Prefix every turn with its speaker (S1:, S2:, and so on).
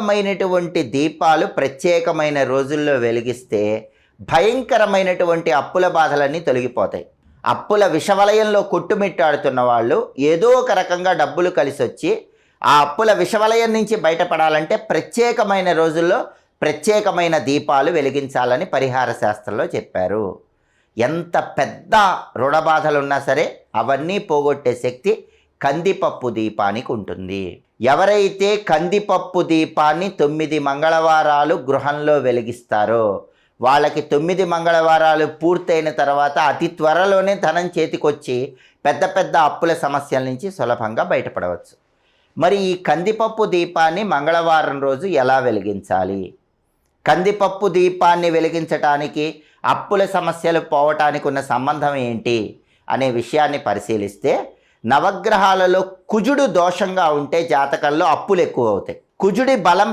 S1: ప్రత్యేకమైనటువంటి దీపాలు ప్రత్యేకమైన రోజుల్లో వెలిగిస్తే భయంకరమైనటువంటి అప్పుల బాధలన్నీ తొలగిపోతాయి. అప్పుల విషవలయంలో కొట్టుమిట్టాడుతున్న వాళ్ళు ఏదో ఒక రకంగా డబ్బులు కలిసి వచ్చి ఆ అప్పుల విషవలయం నుంచి బయటపడాలంటే ప్రత్యేకమైన రోజుల్లో ప్రత్యేకమైన దీపాలు వెలిగించాలని పరిహార శాస్త్రంలో చెప్పారు. ఎంత పెద్ద రుణ బాధలు ఉన్నా సరే అవన్నీ పోగొట్టే శక్తి కందిపప్పు దీపానికి ఉంటుంది. ఎవరైతే కందిపప్పు దీపాన్ని 9 మంగళవారాలు గృహంలో వెలిగిస్తారో వాళ్ళకి 9 మంగళవారాలు పూర్తయిన తర్వాత అతి త్వరలోనే ధనం చేతికొచ్చి పెద్ద పెద్ద అప్పుల సమస్యల నుంచి సులభంగా బయటపడవచ్చు. మరి ఈ కందిపప్పు దీపాన్ని మంగళవారం రోజు ఎలా వెలిగించాలి? కందిపప్పు దీపాన్ని వెలిగించటానికి అప్పుల సమస్యలు పోవటానికి ఉన్న సంబంధం ఏంటి అనే విషయాన్ని పరిశీలిస్తే, నవగ్రహాలలో కుజుడు దోషంగా ఉంటే జాతకంలో అప్పులు ఎక్కువ అవుతాయి. కుజుడి బలం